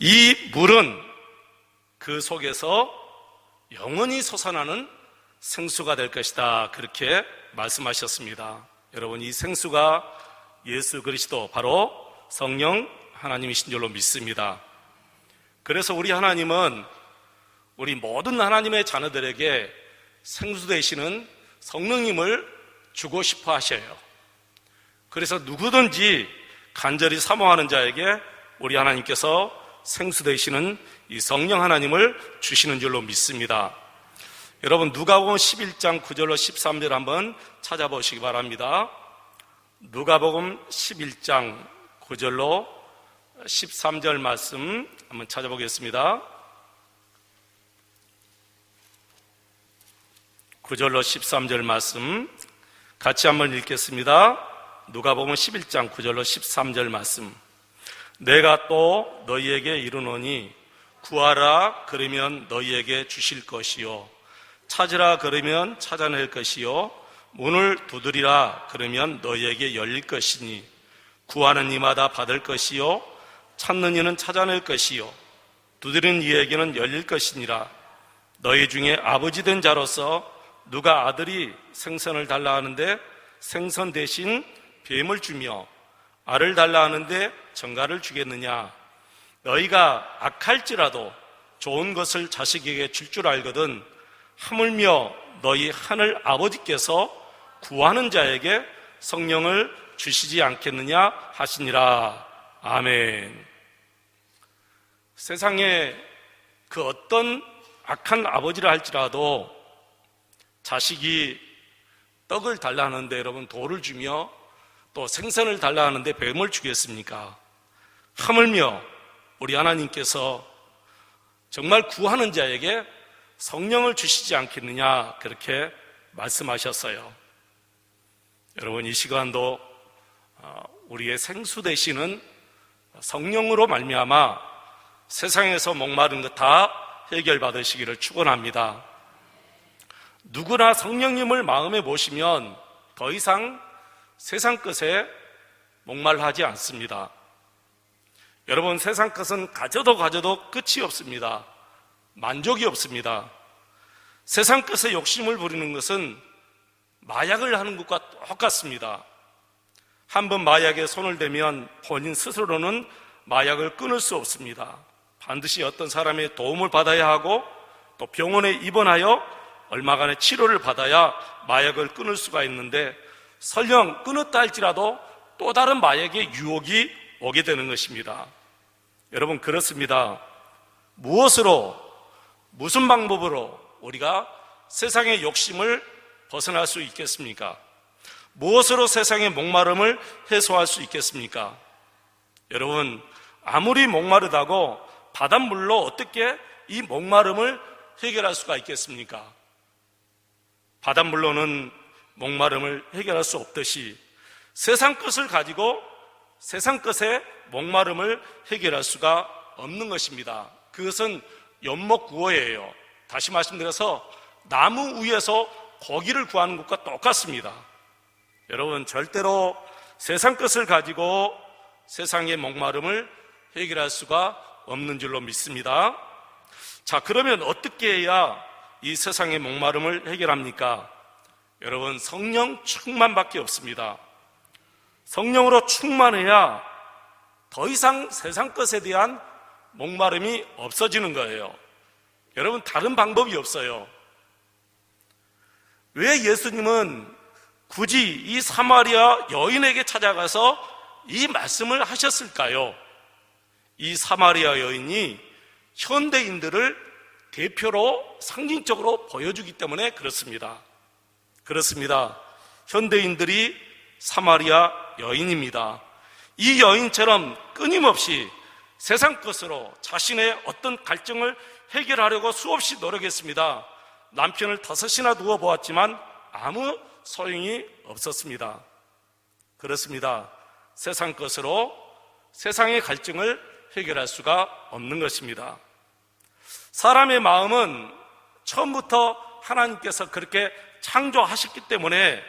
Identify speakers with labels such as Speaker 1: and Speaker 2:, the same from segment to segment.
Speaker 1: 이 물은 그 속에서 영원히 솟아나는 생수가 될 것이다, 그렇게 말씀하셨습니다. 여러분, 이 생수가 예수 그리스도, 바로 성령 하나님이신 줄로 믿습니다. 그래서 우리 하나님은 우리 모든 하나님의 자녀들에게 생수 되시는 성령님을 주고 싶어 하셔요. 그래서 누구든지 간절히 사모하는 자에게 우리 하나님께서 생수 되시는 이 성령 하나님을 주시는 줄로 믿습니다. 여러분, 누가복음 11장 9절로 13절 한번 찾아보시기 바랍니다. 누가복음 11장 9절로 13절 말씀 한번 찾아보겠습니다. 9절로 13절 말씀 같이 한번 읽겠습니다. 누가복음 11장 9절로 13절 말씀. 내가 또 너희에게 이르노니 구하라 그러면 너희에게 주실 것이요, 찾으라 그러면 찾아낼 것이요, 문을 두드리라 그러면 너희에게 열릴 것이니 구하는 이마다 받을 것이요, 찾는 이는 찾아낼 것이요, 두드리는 이에게는 열릴 것이니라. 너희 중에 아버지 된 자로서 누가 아들이 생선을 달라 하는데 생선 대신 뱀을 주며 알을 달라 하는데 정갈을 주겠느냐? 너희가 악할지라도 좋은 것을 자식에게 줄 줄 알거든 하물며 너희 하늘 아버지께서 구하는 자에게 성령을 주시지 않겠느냐 하시니라. 아멘. 세상에 그 어떤 악한 아버지라 할지라도 자식이 떡을 달라 하는데 여러분 돌을 주며 또 생선을 달라 하는데 뱀을 주겠습니까? 하물며 우리 하나님께서 정말 구하는 자에게 성령을 주시지 않겠느냐, 그렇게 말씀하셨어요. 여러분, 이 시간도 우리의 생수 되시는 성령으로 말미암아 세상에서 목마른 것 다 해결받으시기를 축원합니다. 누구나 성령님을 마음에 모시면 더 이상 세상 것에 목말라하지 않습니다. 여러분, 세상 것은 가져도 끝이 없습니다. 만족이 없습니다. 세상 것에 욕심을 부리는 것은 마약을 하는 것과 똑같습니다. 한번 마약에 손을 대면 본인 스스로는 마약을 끊을 수 없습니다. 반드시 어떤 사람의 도움을 받아야 하고 또 병원에 입원하여 얼마간의 치료를 받아야 마약을 끊을 수가 있는데, 설령 끊었다 할지라도 또 다른 마약의 유혹이 오게 되는 것입니다. 여러분, 그렇습니다. 무슨 방법으로 우리가 세상의 욕심을 벗어날 수 있겠습니까? 무엇으로 세상의 목마름을 해소할 수 있겠습니까? 여러분, 아무리 목마르다고 바닷물로 어떻게 이 목마름을 해결할 수가 있겠습니까? 바닷물로는 목마름을 해결할 수 없듯이 세상 것을 가지고 세상 것의 목마름을 해결할 수가 없는 것입니다. 그것은 연못구호예요. 다시 말씀드려서 나무 위에서 고기를 구하는 것과 똑같습니다. 여러분, 절대로 세상 것을 가지고 세상의 목마름을 해결할 수가 없는 줄로 믿습니다. 자, 그러면 어떻게 해야 이 세상의 목마름을 해결합니까? 여러분, 성령 충만밖에 없습니다. 성령으로 충만해야 더 이상 세상 것에 대한 목마름이 없어지는 거예요. 여러분, 다른 방법이 없어요. 왜 예수님은 굳이 이 사마리아 여인에게 찾아가서 이 말씀을 하셨을까요? 이 사마리아 여인이 현대인들을 대표로 상징적으로 보여주기 때문에 그렇습니다. 현대인들이 사마리아 여인입니다. 이 여인처럼 끊임없이 세상 것으로 자신의 어떤 갈증을 해결하려고 수없이 노력했습니다. 남편을 5이나 두어 보았지만 아무 소용이 없었습니다. 그렇습니다. 세상 것으로 세상의 갈증을 해결할 수가 없는 것입니다. 사람의 마음은 처음부터 하나님께서 그렇게 창조하셨기 때문에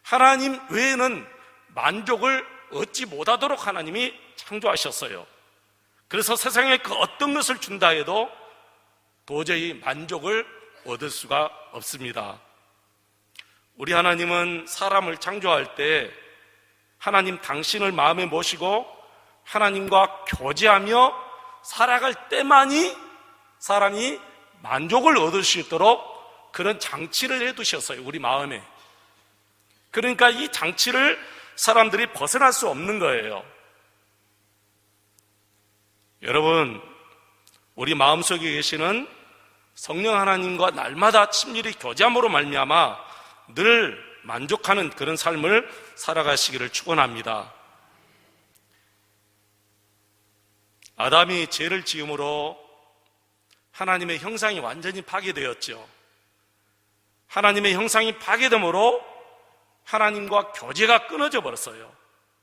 Speaker 1: 하나님 외에는 만족을 얻지 못하도록 하나님이 창조하셨어요. 그래서 세상에 그 어떤 것을 준다 해도 도저히 만족을 얻을 수가 없습니다. 우리 하나님은 사람을 창조할 때 하나님 당신을 마음에 모시고 하나님과 교제하며 살아갈 때만이 사람이 만족을 얻을 수 있도록 그런 장치를 해두셨어요, 우리 마음에. 그러니까 이 장치를 사람들이 벗어날 수 없는 거예요. 여러분, 우리 마음속에 계시는 성령 하나님과 날마다 친밀히 교제함으로 말미암아 늘 만족하는 그런 삶을 살아가시기를 축원합니다. 아담이 죄를 지음으로 하나님의 형상이 완전히 파괴되었죠. 하나님의 형상이 파괴됨으로 하나님과 교제가 끊어져 버렸어요.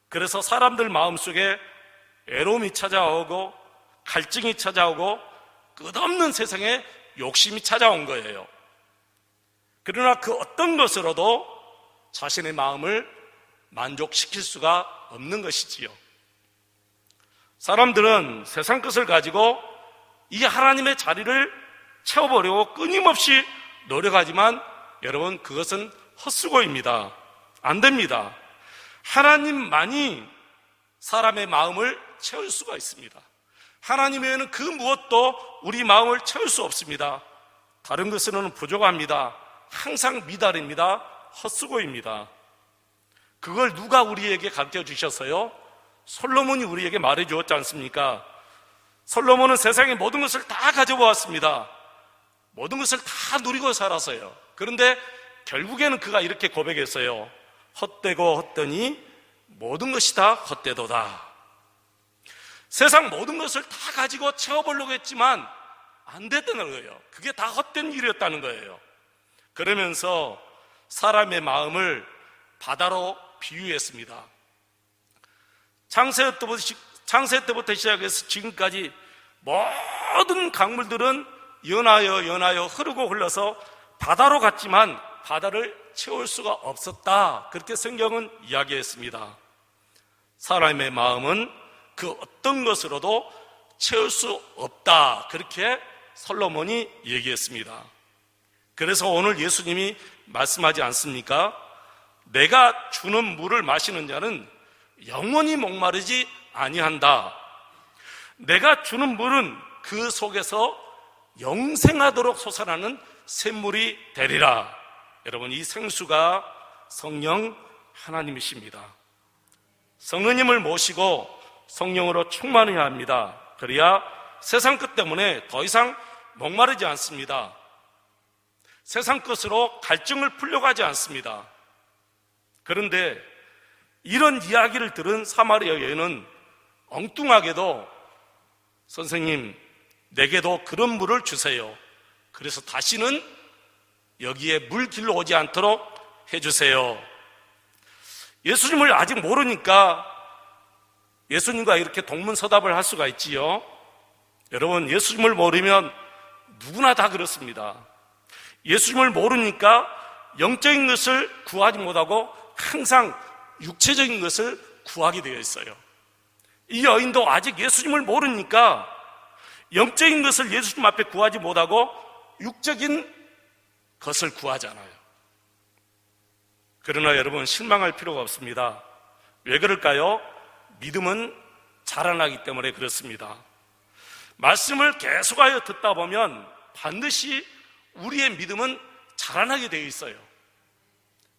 Speaker 1: 그래서 사람들 마음속에 애로움이 찾아오고 갈증이 찾아오고 끝없는 세상에 욕심이 찾아온 거예요. 그러나 그 어떤 것으로도 자신의 마음을 만족시킬 수가 없는 것이지요. 사람들은 세상 것을 가지고 이 하나님의 자리를 채워보려고 끊임없이 노력하지만 여러분, 그것은 헛수고입니다. 안 됩니다. 하나님만이 사람의 마음을 채울 수가 있습니다. 하나님 외에는 그 무엇도 우리 마음을 채울 수 없습니다. 다른 것으로는 부족합니다. 항상 미달입니다. 헛수고입니다. 그걸 누가 우리에게 가르쳐 주셨어요? 솔로몬이 우리에게 말해 주었지 않습니까? 솔로몬은 세상의 모든 것을 다 가져보았습니다. 모든 것을 다 누리고 살았어요. 그런데 결국에는 그가 이렇게 고백했어요. 헛되고 헛되니 모든 것이 다 헛되도다. 세상 모든 것을 다 가지고 채워보려고 했지만 안 됐다는 거예요. 그게 다 헛된 일이었다는 거예요. 그러면서 사람의 마음을 바다로 비유했습니다. 창세 때부터 시작해서 지금까지 모든 강물들은 연하여 흐르고 흘러서 바다로 갔지만 바다를 채울 수가 없었다. 그렇게 성경은 이야기했습니다. 사람의 마음은 그 어떤 것으로도 채울 수 없다. 그렇게 솔로몬이 얘기했습니다. 그래서 오늘 예수님이 말씀하지 않습니까? 내가 주는 물을 마시는 자는 영원히 목마르지 아니한다. 내가 주는 물은 그 속에서 영생하도록 솟아나는 샘물이 되리라. 여러분, 이 생수가 성령 하나님이십니다. 성령님을 모시고 성령으로 충만해야 합니다. 그래야 세상 것 때문에 더 이상 목마르지 않습니다. 세상 것으로 갈증을 풀려고 하지 않습니다. 그런데 이런 이야기를 들은 사마리아 여인은 엉뚱하게도 선생님, 내게도 그런 물을 주세요. 그래서 다시는 여기에 물 길러 오지 않도록 해주세요. 예수님을 아직 모르니까 예수님과 이렇게 동문서답을 할 수가 있지요. 여러분, 예수님을 모르면 누구나 다 그렇습니다. 예수님을 모르니까 영적인 것을 구하지 못하고 항상 육체적인 것을 구하게 되어 있어요. 이 여인도 아직 예수님을 모르니까 영적인 것을 예수님 앞에 구하지 못하고 육적인 것을 구하잖아요. 그러나 여러분, 실망할 필요가 없습니다. 왜 그럴까요? 믿음은 자라나기 때문에 그렇습니다. 말씀을 계속하여 듣다 보면 반드시 우리의 믿음은 자라나게 되어 있어요.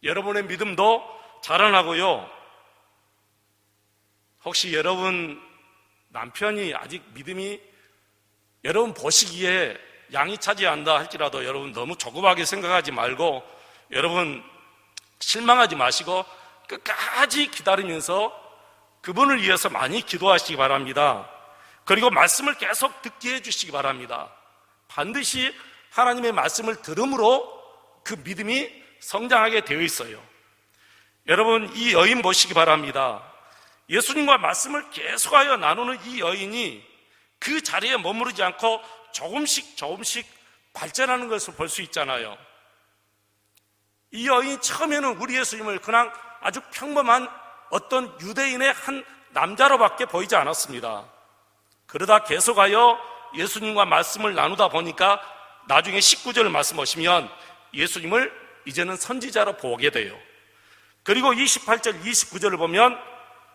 Speaker 1: 여러분의 믿음도 자라나고요. 혹시 여러분 남편이 아직 믿음이 여러분 보시기에 양이 차지한다 할지라도 여러분 너무 조급하게 생각하지 말고 여러분 실망하지 마시고 끝까지 기다리면서 그분을 위해서 많이 기도하시기 바랍니다. 그리고 말씀을 계속 듣게 해주시기 바랍니다. 반드시 하나님의 말씀을 들음으로 그 믿음이 성장하게 되어 있어요. 여러분, 이 여인 보시기 바랍니다. 예수님과 말씀을 계속하여 나누는 이 여인이 그 자리에 머무르지 않고 조금씩 발전하는 것을 볼 수 있잖아요. 이 여인이 처음에는 우리 예수님을 그냥 아주 평범한 어떤 유대인의 한 남자로밖에 보이지 않았습니다. 그러다 계속하여 예수님과 말씀을 나누다 보니까 나중에 19절 말씀 보시면 예수님을 이제는 선지자로 보게 돼요. 그리고 28절, 29절을 보면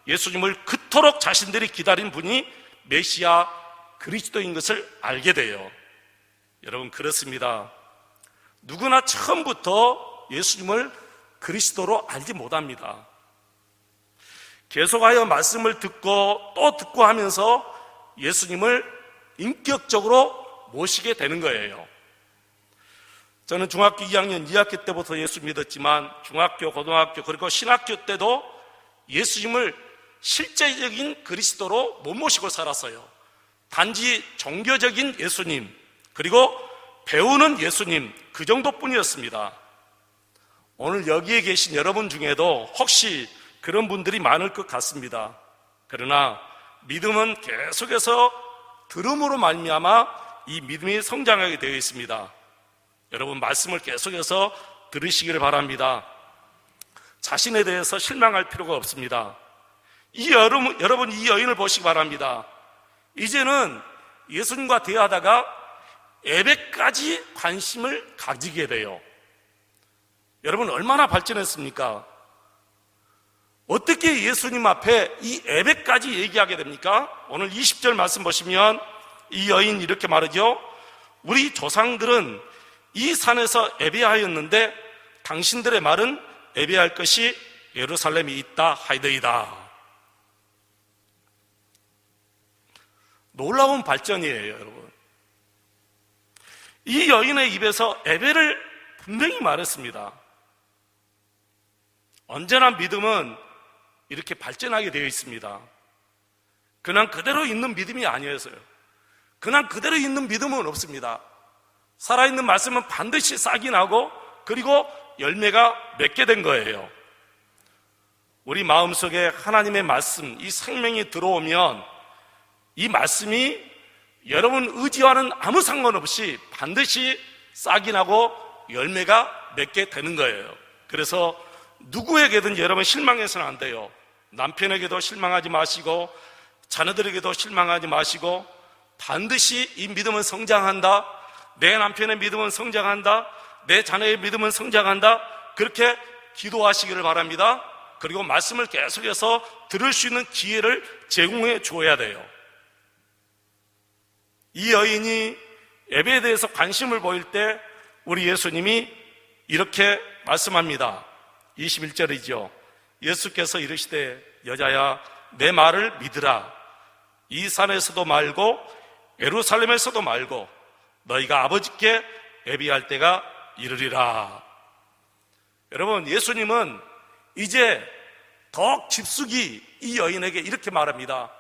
Speaker 1: 예수님을 그토록 자신들이 기다린 분이 메시아 그리스도인 것을 알게 돼요. 여러분, 그렇습니다. 누구나 처음부터 예수님을 그리스도로 알지 못합니다. 계속하여 말씀을 듣고 또 듣고 하면서 예수님을 인격적으로 모시게 되는 거예요. 저는 중학교 2학년 2학기 때부터 예수 믿었지만 중학교, 고등학교, 그리고 신학교 때도 예수님을 실제적인 그리스도로 못 모시고 살았어요. 단지 종교적인 예수님, 그리고 배우는 예수님, 그 정도뿐이었습니다. 오늘 여기에 계신 여러분 중에도 혹시 그런 분들이 많을 것 같습니다. 그러나 믿음은 계속해서 들음으로 말미암아 이 믿음이 성장하게 되어 있습니다. 여러분, 말씀을 계속해서 들으시기를 바랍니다. 자신에 대해서 실망할 필요가 없습니다. 여러분 이 여인을 보시기 바랍니다. 이제는 예수님과 대화하다가 예배까지 관심을 가지게 돼요. 여러분, 얼마나 발전했습니까? 어떻게 예수님 앞에 이 예배까지 얘기하게 됩니까? 오늘 20절 말씀 보시면 이 여인 이렇게 말하죠. 우리 조상들은 이 산에서 예배하였는데 당신들의 말은 예배할 것이 예루살렘에 있다 하이더이다. 놀라운 발전이에요, 여러분. 이 여인의 입에서 예배를 분명히 말했습니다. 언제나 믿음은 이렇게 발전하게 되어 있습니다. 그냥 그대로 있는 믿음이 아니었어요. 그냥 그대로 있는 믿음은 없습니다. 살아있는 말씀은 반드시 싹이 나고 그리고 열매가 맺게 된 거예요. 우리 마음속에 하나님의 말씀, 이 생명이 들어오면 이 말씀이 여러분 의지와는 아무 상관없이 반드시 싹이 나고 열매가 맺게 되는 거예요. 그래서 누구에게든 여러분 실망해서는 안 돼요. 남편에게도 실망하지 마시고 자녀들에게도 실망하지 마시고 반드시 이 믿음은 성장한다. 내 남편의 믿음은 성장한다. 내 자녀의 믿음은 성장한다. 그렇게 기도하시기를 바랍니다. 그리고 말씀을 계속해서 들을 수 있는 기회를 제공해 줘야 돼요. 이 여인이 예배에 대해서 관심을 보일 때 우리 예수님이 이렇게 말씀합니다. 21절이죠. 예수께서 이르시되 여자야 내 말을 믿으라. 이 산에서도 말고 예루살렘에서도 말고 너희가 아버지께 예배할 때가 이르리라. 여러분, 예수님은 이제 더욱 깊숙이 이 여인에게 이렇게 말합니다.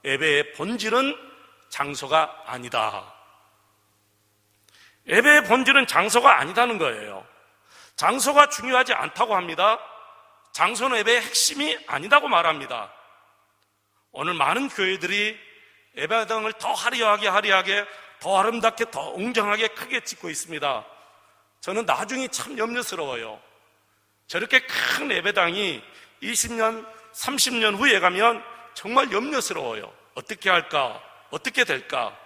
Speaker 1: 예배의 본질은 장소가 아니다. 예배의 본질은 장소가 아니다는 거예요. 장소가 중요하지 않다고 합니다. 장소는 예배의 핵심이 아니다고 말합니다. 오늘 많은 교회들이 예배당을 더 화려하게 더 아름답게 더 웅장하게 크게 짓고 있습니다. 저는 나중에 참 염려스러워요. 저렇게 큰 예배당이 20년, 30년 후에 가면 정말 염려스러워요. 어떻게 할까? 어떻게 될까?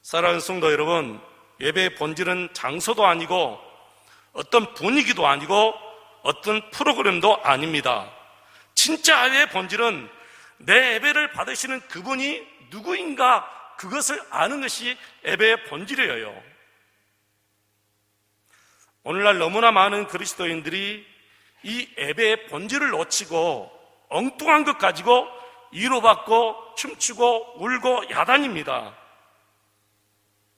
Speaker 1: 사랑하는 성도 여러분, 예배의 본질은 장소도 아니고 어떤 분위기도 아니고 어떤 프로그램도 아닙니다. 진짜 예배의 본질은 내 예배를 받으시는 그분이 누구인가 그것을 아는 것이 예배의 본질이에요. 오늘날 너무나 많은 그리스도인들이 이 예배의 본질을 놓치고 엉뚱한 것 가지고 위로받고 춤추고 울고 야단입니다.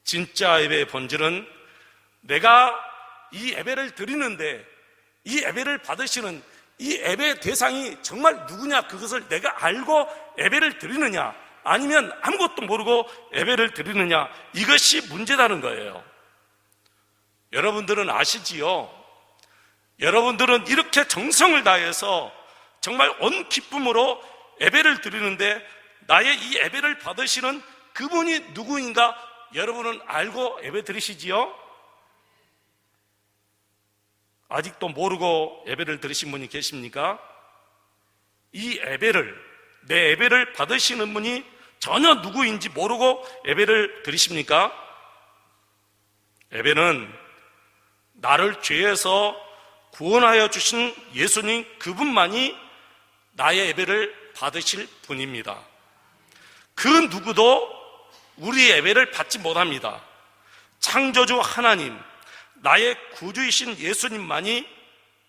Speaker 1: 진짜 예배의 본질은 내가 이 예배를 드리는데 이 예배를 받으시는 이 예배의 대상이 정말 누구냐 그것을 내가 알고 예배를 드리느냐 아니면 아무것도 모르고 예배를 드리느냐, 이것이 문제라는 거예요. 여러분들은 아시지요? 여러분들은 이렇게 정성을 다해서 정말 온 기쁨으로 예배를 드리는데 나의 이 예배를 받으시는 그분이 누구인가 여러분은 알고 예배 드리시지요? 아직도 모르고 예배를 드리신 분이 계십니까? 이 예배를, 내 예배를 받으시는 분이 전혀 누구인지 모르고 예배를 드리십니까? 예배는 나를 죄에서 구원하여 주신 예수님 그분만이 나의 예배를 받으실 분입니다. 그 누구도 우리 예배를 받지 못합니다. 창조주 하나님, 나의 구주이신 예수님만이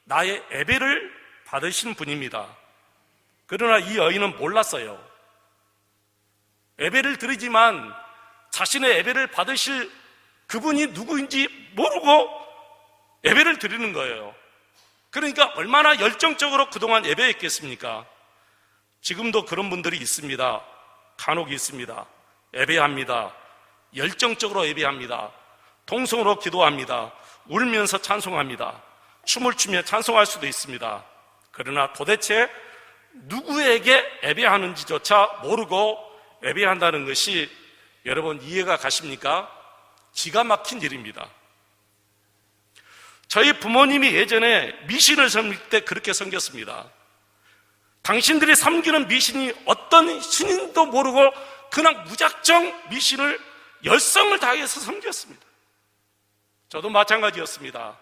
Speaker 1: 나의 예배를 받으신 분입니다. 그러나 이 여인은 몰랐어요. 예배를 드리지만 자신의 예배를 받으실 그분이 누구인지 모르고 예배를 드리는 거예요. 그러니까 얼마나 열정적으로 그동안 예배했겠습니까? 지금도 그런 분들이 있습니다. 간혹 있습니다. 예배합니다. 열정적으로 예배합니다. 통성으로 기도합니다. 울면서 찬송합니다. 춤을 추며 찬송할 수도 있습니다. 그러나 도대체 누구에게 예배하는지조차 모르고 예배한다는 것이 여러분 이해가 가십니까? 기가 막힌 일입니다. 저희 부모님이 예전에 미신을 섬길 때 그렇게 섬겼습니다. 당신들이 섬기는 미신이 어떤 신인도 모르고 그냥 무작정 미신을 열성을 다해서 섬겼습니다. 저도 마찬가지였습니다.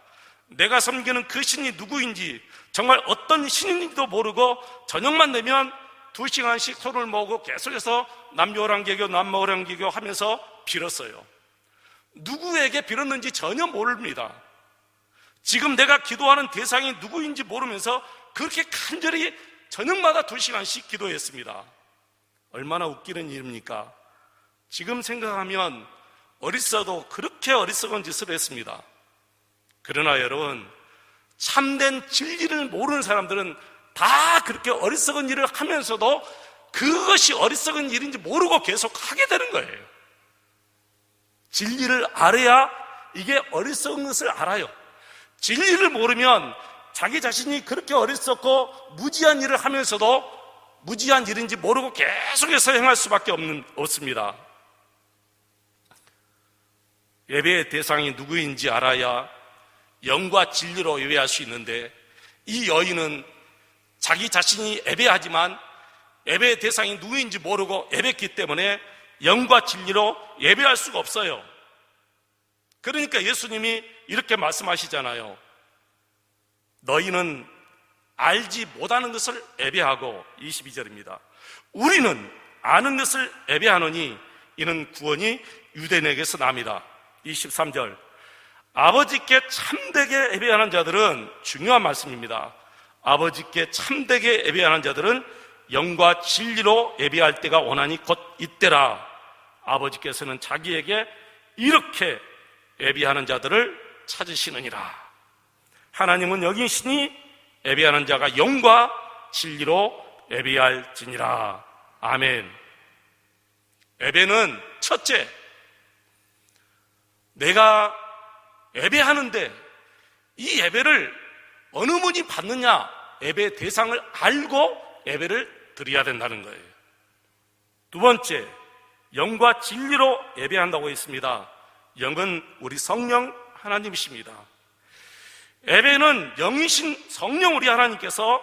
Speaker 1: 내가 섬기는 그 신이 누구인지 정말 어떤 신인지도 모르고 저녁만 되면 2시간씩 손을 모으고 계속해서 남모랑개교 하면서 빌었어요. 누구에게 빌었는지 전혀 모릅니다. 지금 내가 기도하는 대상이 누구인지 모르면서 그렇게 간절히 저녁마다 2시간씩 기도했습니다. 얼마나 웃기는 일입니까? 지금 생각하면 어리석어도 그렇게 어리석은 짓을 했습니다. 그러나 여러분, 참된 진리를 모르는 사람들은 다 그렇게 어리석은 일을 하면서도 그것이 어리석은 일인지 모르고 계속 하게 되는 거예요. 진리를 알아야 이게 어리석은 것을 알아요. 진리를 모르면 자기 자신이 그렇게 어리석고 무지한 일을 하면서도 무지한 일인지 모르고 계속해서 행할 수밖에 없습니다. 예배의 대상이 누구인지 알아야 영과 진리로 예배할 수 있는데, 이 여인은 자기 자신이 예배하지만 예배의 대상이 누구인지 모르고 예배했기 때문에 영과 진리로 예배할 수가 없어요. 그러니까 예수님이 이렇게 말씀하시잖아요. 너희는 알지 못하는 것을 예배하고, 22절입니다. 우리는 아는 것을 예배하노니 이는 구원이 유대인에게서 납니다. 23절. 아버지께 참되게 예배하는 자들은, 중요한 말씀입니다. 아버지께 참되게 예배하는 자들은 영과 진리로 예배할 때가 원하니 곧 이때라. 아버지께서는 자기에게 이렇게 예배하는 자들을 찾으시느니라. 하나님은 여기시니 예배하는 자가 영과 진리로 예배할지니라. 아멘. 예배는 첫째, 내가 예배하는데 이 예배를 어느 분이 받느냐, 예배 대상을 알고 예배를 드려야 된다는 거예요. 두 번째, 영과 진리로 예배한다고 했습니다. 영은 우리 성령 하나님이십니다. 예배는 영이신 성령 우리 하나님께서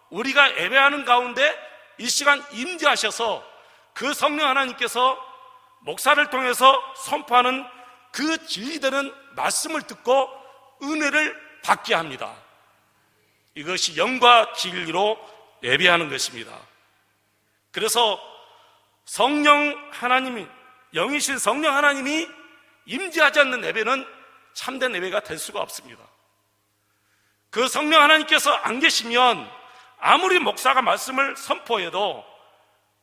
Speaker 1: 우리가 예배하는 가운데 이 시간 임재하셔서 그 성령 하나님께서 목사를 통해서 선포하는 그 진리되는 말씀을 듣고 은혜를 받게 합니다. 이것이 영과 진리로 예배하는 것입니다. 그래서 성령 하나님이, 영이신 성령 하나님이 임재하지 않는 예배는 참된 예배가 될 수가 없습니다. 그 성령 하나님께서 안 계시면 아무리 목사가 말씀을 선포해도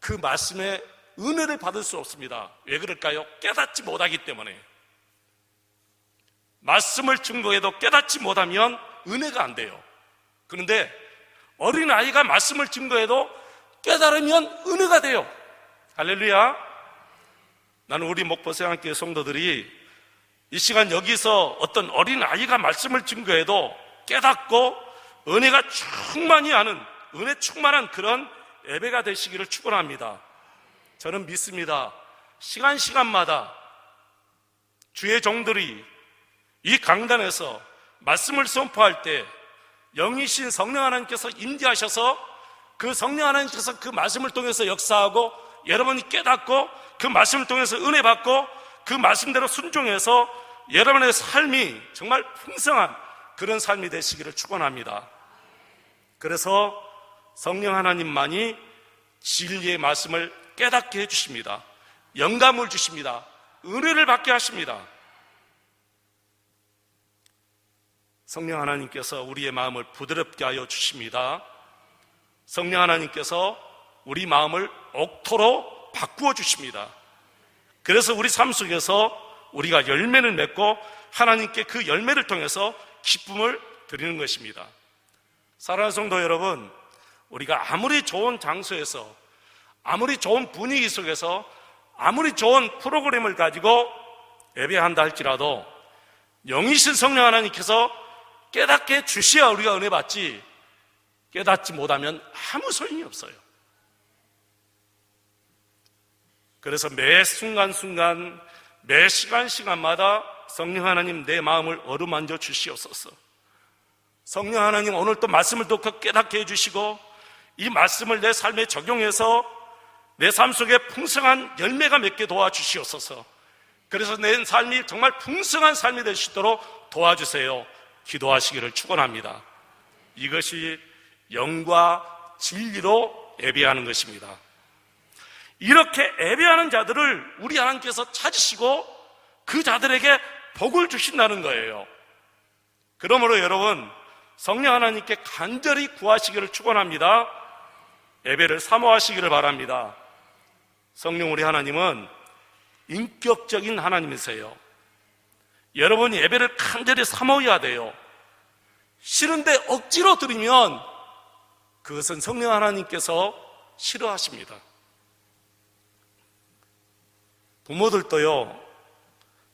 Speaker 1: 그 말씀에 은혜를 받을 수 없습니다. 왜 그럴까요? 깨닫지 못하기 때문에. 말씀을 증거해도 깨닫지 못하면 은혜가 안 돼요. 그런데 어린아이가 말씀을 증거해도 깨달으면 은혜가 돼요. 할렐루야. 나는 우리 목포세상교회 성도들이 이 시간 여기서 어떤 어린아이가 말씀을 증거해도 깨닫고 은혜가 충만히 하는, 은혜 충만한 그런 예배가 되시기를 축원합니다. 저는 믿습니다. 시간마다 주의 종들이 이 강단에서 말씀을 선포할 때 영이신 성령 하나님께서 임재하셔서 그 성령 하나님께서 그 말씀을 통해서 역사하고 여러분이 깨닫고 그 말씀을 통해서 은혜 받고 그 말씀대로 순종해서 여러분의 삶이 정말 풍성한 그런 삶이 되시기를 축원합니다. 그래서 성령 하나님만이 진리의 말씀을 깨닫게 해주십니다. 영감을 주십니다. 은혜를 받게 하십니다. 성령 하나님께서 우리의 마음을 부드럽게 하여 주십니다. 성령 하나님께서 우리 마음을 옥토로 바꾸어 주십니다. 그래서 우리 삶 속에서 우리가 열매를 맺고 하나님께 그 열매를 통해서 기쁨을 드리는 것입니다. 사랑하는 성도 여러분, 우리가 아무리 좋은 장소에서, 아무리 좋은 분위기 속에서, 아무리 좋은 프로그램을 가지고 예배한다 할지라도 영이신 성령 하나님께서 깨닫게 주셔야 우리가 은혜 받지, 깨닫지 못하면 아무 소용이 없어요. 그래서 매 순간순간, 매 시간마다 성령 하나님 내 마음을 어루만져 주시옵소서. 성령 하나님 오늘 또 말씀을 듣고 깨닫게 해주시고 이 말씀을 내 삶에 적용해서 내 삶 속에 풍성한 열매가 맺게 도와주시옵소서. 그래서 내 삶이 정말 풍성한 삶이 될 수 있도록 도와주세요. 기도하시기를 축원합니다. 이것이 영과 진리로 예배하는 것입니다. 이렇게 예배하는 자들을 우리 하나님께서 찾으시고 그 자들에게 복을 주신다는 거예요. 그러므로 여러분, 성령 하나님께 간절히 구하시기를 축원합니다. 예배를 사모하시기를 바랍니다. 성령 우리 하나님은 인격적인 하나님이세요. 여러분이 예배를 간절히 사모해야 돼요. 싫은데 억지로 드리면 그것은 성령 하나님께서 싫어하십니다. 부모들도요,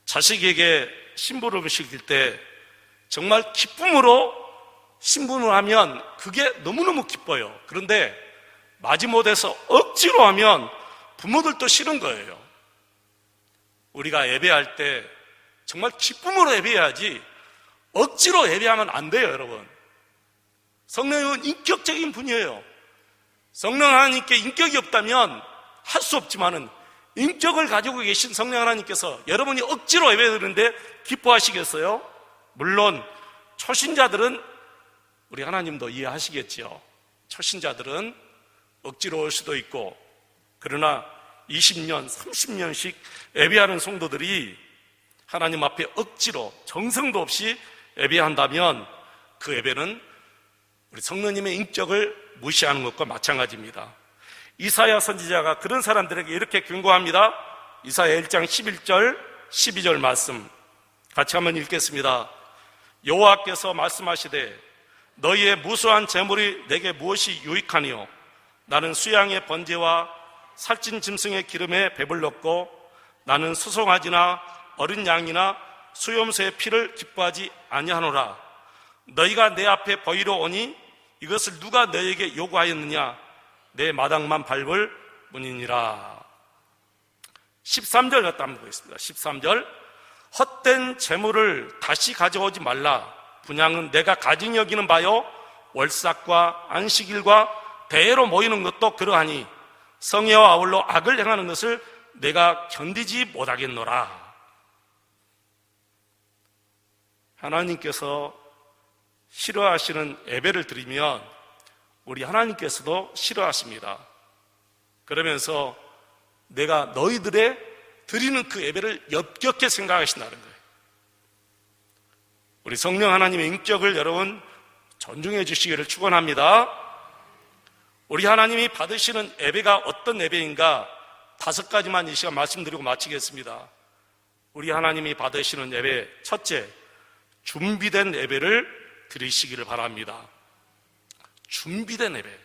Speaker 1: 자식에게 신부름을 시킬 때 정말 기쁨으로 신부를 하면 그게 너무너무 기뻐요. 그런데 마지못해서 억지로 하면 부모들도 싫은 거예요. 우리가 예배할 때 정말 기쁨으로 예배해야지 억지로 예배하면 안 돼요, 여러분. 성령은 인격적인 분이에요. 성령 하나님께 인격이 없다면 할 수 없지만은 인격을 가지고 계신 성령 하나님께서 여러분이 억지로 예배드리는데 기뻐하시겠어요? 물론 초신자들은 우리 하나님도 이해하시겠지요. 초신자들은 억지로 올 수도 있고, 그러나 20년, 30년씩 예배하는 성도들이 하나님 앞에 억지로 정성도 없이 예배한다면 그 예배는 우리 성령님의 인격을 무시하는 것과 마찬가지입니다. 이사야 선지자가 그런 사람들에게 이렇게 경고합니다. 이사야 1장 11절 12절 말씀 같이 한번 읽겠습니다. 여호와께서 말씀하시되 너희의 무수한 재물이 내게 무엇이 유익하니요? 나는 수양의 번제와 살찐 짐승의 기름에 배불렀고 나는 수송아지나 어린 양이나 수염소의 피를 기뻐하지 아니하노라. 너희가 내 앞에 보이러 오니 이것을 누가 너희에게 요구하였느냐? 내 마당만 밟을 뿐이니라. 13절 갖다 한번 보겠습니다. 13절 헛된 재물을 다시 가져오지 말라. 분향은 내가 가증히 여기는 바요 월삭과 안식일과 대회로 모이는 것도 그러하니 성회와 아울러 악을 행하는 것을 내가 견디지 못하겠노라. 하나님께서 싫어하시는 예배를 드리면 우리 하나님께서도 싫어하십니다. 그러면서 내가 너희들의 드리는 그 예배를 엽겹게 생각하신다는 거예요. 우리 성령 하나님의 인격을 여러분 존중해 주시기를 축원합니다. 우리 하나님이 받으시는 예배가 어떤 예배인가 5가지만 이 시간 말씀드리고 마치겠습니다. 우리 하나님이 받으시는 예배, 첫째, 준비된 예배를 드리시기를 바랍니다. 준비된 예배.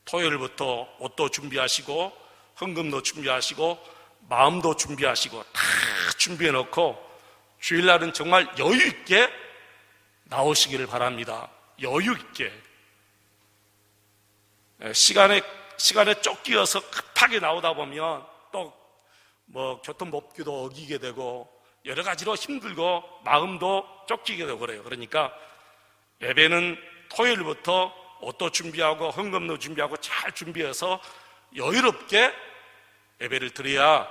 Speaker 1: 토요일부터 옷도 준비하시고 헌금도 준비하시고 마음도 준비하시고 다 준비해 놓고 주일날은 정말 여유 있게 나오시기를 바랍니다. 여유 있게. 시간에 쫓기어서 급하게 나오다 보면 또 교통법규도 어기게 되고 여러 가지로 힘들고 마음도 쫓기게 되고 그래요. 그러니까 예배는 토요일부터 옷도 준비하고 헌금도 준비하고 잘 준비해서 여유롭게 예배를 드려야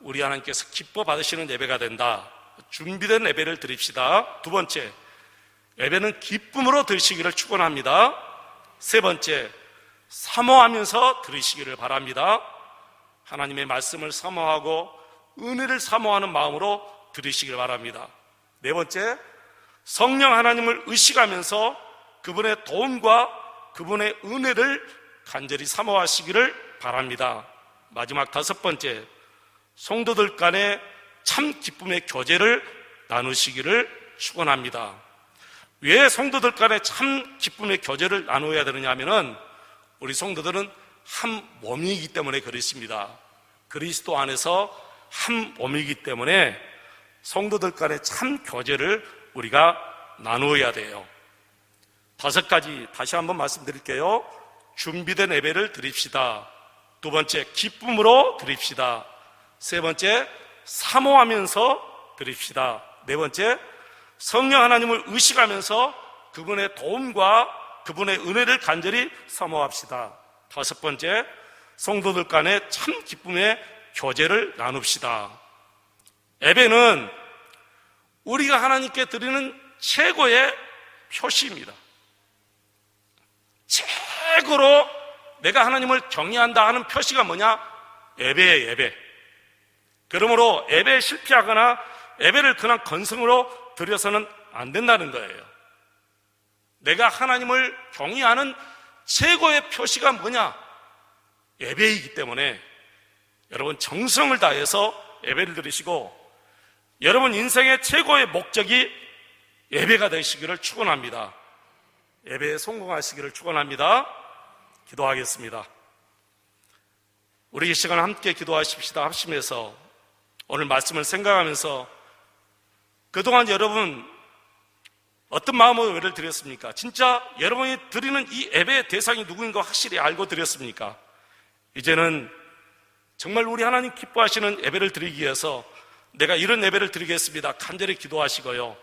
Speaker 1: 우리 하나님께서 기뻐 받으시는 예배가 된다. 준비된 예배를 드립시다. 두 번째, 예배는 기쁨으로 드리시기를 축원합니다. 세 번째, 사모하면서 드리시기를 바랍니다. 하나님의 말씀을 사모하고 은혜를 사모하는 마음으로 드리시기를 바랍니다. 네 번째, 성령 하나님을 의식하면서 그분의 도움과 그분의 은혜를 간절히 사모하시기를 바랍니다. 마지막 다섯 번째, 성도들 간에 참 기쁨의 교제를 나누시기를 축원합니다. 왜 성도들 간에 참 기쁨의 교제를 나누어야 되느냐 하면은 우리 성도들은 한 몸이기 때문에 그렇습니다. 그리스도 안에서 한 몸이기 때문에 성도들 간에 참 교제를 우리가 나누어야 돼요. 다섯 가지 다시 한번 말씀드릴게요. 준비된 예배를 드립시다. 두 번째, 기쁨으로 드립시다. 세 번째, 사모하면서 드립시다. 네 번째, 성령 하나님을 의식하면서 그분의 도움과 그분의 은혜를 간절히 사모합시다. 다섯 번째, 성도들 간에 참 기쁨의 교제를 나눕시다. 예배는 우리가 하나님께 드리는 최고의 표시입니다. 최고로 내가 하나님을 경외한다 하는 표시가 뭐냐? 예배예요, 예배. 그러므로 예배에 실패하거나 예배를 그냥 건성으로 드려서는 안 된다는 거예요. 내가 하나님을 경외하는 최고의 표시가 뭐냐? 예배이기 때문에 여러분 정성을 다해서 예배를 드리시고 여러분 인생의 최고의 목적이 예배가 되시기를 축원합니다. 예배에 성공하시기를 축원합니다. 기도하겠습니다. 우리 이 시간 함께 기도하십시다. 합심해서 오늘 말씀을 생각하면서 그동안 여러분 어떤 마음으로 예배를 드렸습니까? 진짜 여러분이 드리는 이 예배의 대상이 누구인가 확실히 알고 드렸습니까? 이제는 정말 우리 하나님 기뻐하시는 예배를 드리기 위해서 내가 이런 예배를 드리겠습니다. 간절히 기도하시고요.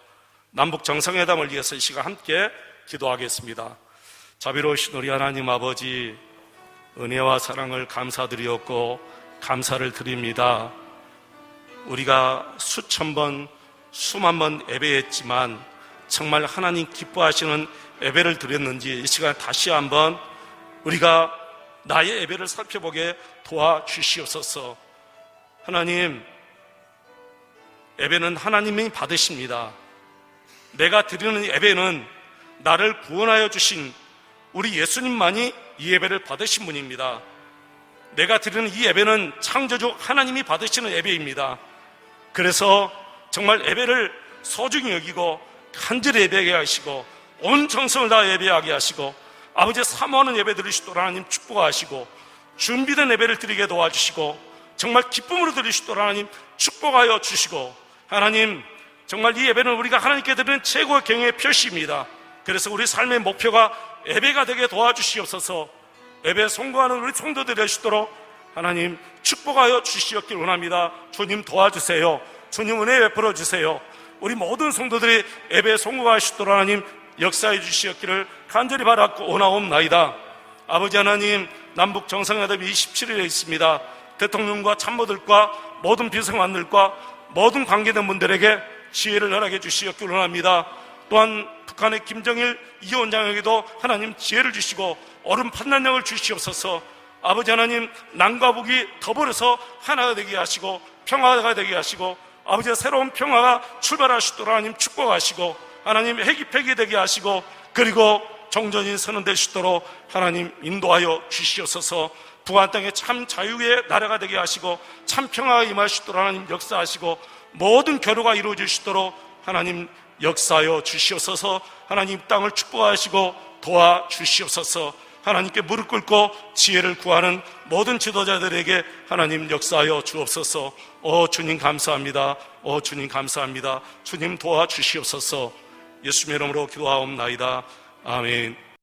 Speaker 1: 남북 정상회담을 위해서 이 시간 함께 기도하겠습니다. 자비로우신 우리 하나님 아버지, 은혜와 사랑을 감사드리었고 감사를 드립니다. 우리가 수천 번, 수만 번 예배했지만 정말 하나님 기뻐하시는 예배를 드렸는지 이 시간 다시 한번 우리가 나의 예배를 살펴보게 도와주시옵소서. 하나님, 예배는 하나님이 받으십니다. 내가 드리는 예배는 나를 구원하여 주신 우리 예수님만이 이 예배를 받으신 분입니다. 내가 드리는 이 예배는 창조주 하나님이 받으시는 예배입니다. 그래서 정말 예배를 소중히 여기고 간절히 예배하게 하시고 온 정성을 다해 예배하게 하시고 아버지의 사모하는 예배 드리시도록 하나님 축복하시고 준비된 예배를 드리게 도와주시고 정말 기쁨으로 드리시도록 하나님 축복하여 주시고 하나님 정말 이 예배는 우리가 하나님께 드리는 최고의 경외의 표시입니다. 그래서 우리 삶의 목표가 예배가 되게 도와주시옵소서. 예배에 성공하는 우리 성도들이 되시도록 하나님 축복하여 주시옵길 원합니다. 주님 도와주세요. 주님 은혜 베풀어 주세요. 우리 모든 성도들이 예배에 성공하시도록 하나님 역사해 주시옵기를 간절히 바라고 원하옵나이다. 아버지 하나님, 남북 정상회담이 27일에 있습니다. 대통령과 참모들과 모든 비서관들과 모든 관계된 분들에게 지혜를 허락해 주시옵기를 원합니다. 또한 북한의 김정일 위원장에게도 하나님 지혜를 주시고 옳은 판단력을 주시옵소서. 아버지 하나님, 남과 북이 더불어서 하나가 되게 하시고 평화가 되게 하시고 아버지의 새로운 평화가 출발하시도록 하나님 축복하시고 하나님 핵이 폐기되게 하시고 그리고 종전이 선언되시도록 하나님 인도하여 주시옵소서. 북한 땅에 참 자유의 나라가 되게 하시고 참 평화가 임하시도록 하나님 역사하시고 모든 교류가 이루어지시도록 하나님 역사하여 주시옵소서. 하나님 땅을 축복하시고 도와주시옵소서. 하나님께 무릎 꿇고 지혜를 구하는 모든 지도자들에게 하나님 역사하여 주옵소서. 주님 감사합니다. 주님 감사합니다. 주님 도와주시옵소서. 예수님의 이름으로 기도하옵나이다. 아멘.